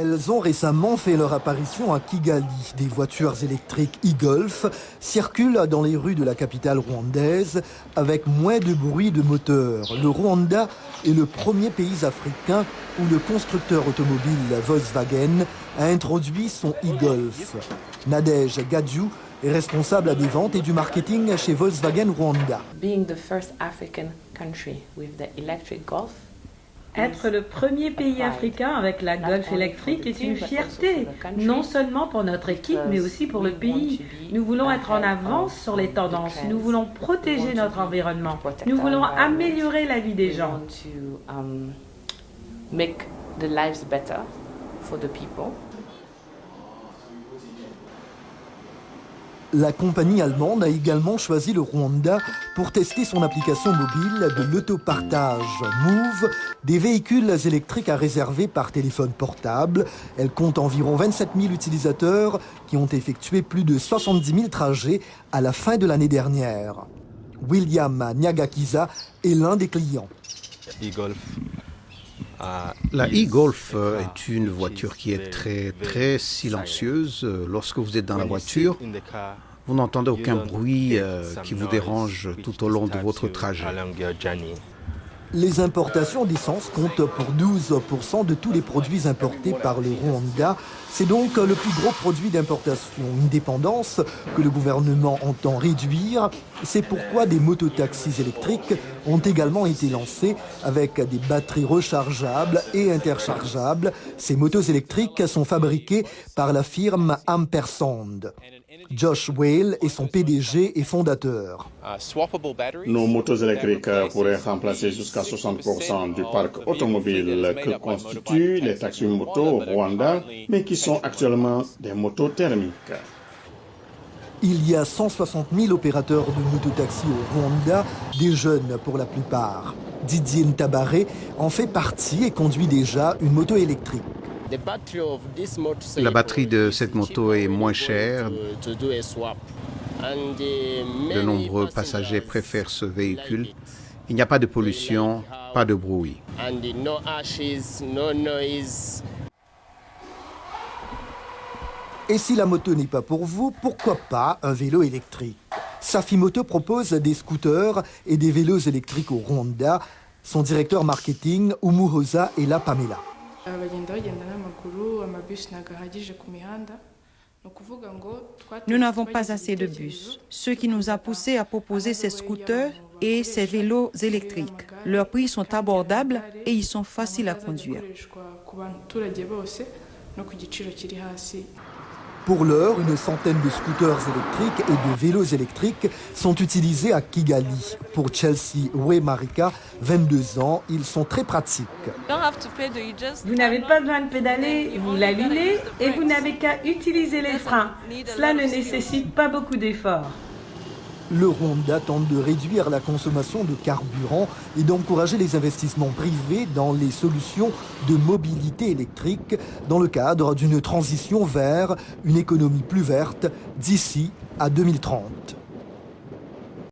Elles ont récemment fait leur apparition à Kigali. Des voitures électriques e-Golf circulent dans les rues de la capitale rwandaise avec moins de bruit de moteur. Le Rwanda est le premier pays africain où le constructeur automobile Volkswagen a introduit son e-Golf. Nadège Gadjou est responsable des ventes et du marketing chez Volkswagen Rwanda. Being the first African country with the electric Golf, être le premier pays africain avec la Golf électrique est une fierté, non seulement pour notre équipe, mais aussi pour le pays. Nous voulons être en avance sur les tendances, nous voulons protéger notre environnement, nous voulons améliorer la vie des gens. Make the lives better for the people. La compagnie allemande a également choisi le Rwanda pour tester son application mobile de l'autopartage Move, des véhicules électriques à réserver par téléphone portable. Elle compte environ 27 000 utilisateurs qui ont effectué plus de 70 000 trajets à la fin de l'année dernière. William Nyagakiza est l'un des clients. La e-Golf est une voiture qui est très silencieuse. Lorsque vous êtes dans la voiture, vous n'entendez aucun bruit qui vous dérange tout au long de votre trajet. Les importations d'essence comptent pour 12% de tous les produits importés par le Rwanda. C'est donc le plus gros produit d'importation. Une dépendance que le gouvernement entend réduire. C'est pourquoi des mototaxis électriques ont également été lancés avec des batteries rechargeables et interchargeables. Ces motos électriques sont fabriquées par la firme Ampersand. Josh Whale est son PDG et fondateur. Nos motos électriques pourraient remplacer jusqu'à 60% du parc automobile que constituent les taxis-motos au Rwanda, mais qui sont actuellement des motos thermiques. Il y a 160 000 opérateurs de mototaxis au Rwanda, des jeunes pour la plupart. Didier Ntabaré en fait partie et conduit déjà une moto électrique. La batterie de cette moto est moins chère. De nombreux passagers préfèrent ce véhicule. Il n'y a pas de pollution, pas de bruit. Et si la moto n'est pas pour vous, pourquoi pas un vélo électrique? Safimoto propose des scooters et des vélos électriques au Rwanda. Son directeur marketing, Umuhoza, est là, Pamela. Nous n'avons pas assez de bus, ce qui nous a poussé à proposer ces scooters et ces vélos électriques. Leurs prix sont abordables et ils sont faciles à conduire. Pour l'heure, une centaine de scooters électriques et de vélos électriques sont utilisés à Kigali. Pour Chelsea Wemarika, 22 ans, ils sont très pratiques. Vous n'avez pas besoin de pédaler, vous l'allumez et vous n'avez qu'à utiliser les freins. Cela ne nécessite pas beaucoup d'efforts. Le Rwanda tente de réduire la consommation de carburant et d'encourager les investissements privés dans les solutions de mobilité électrique dans le cadre d'une transition vers une économie plus verte d'ici à 2030.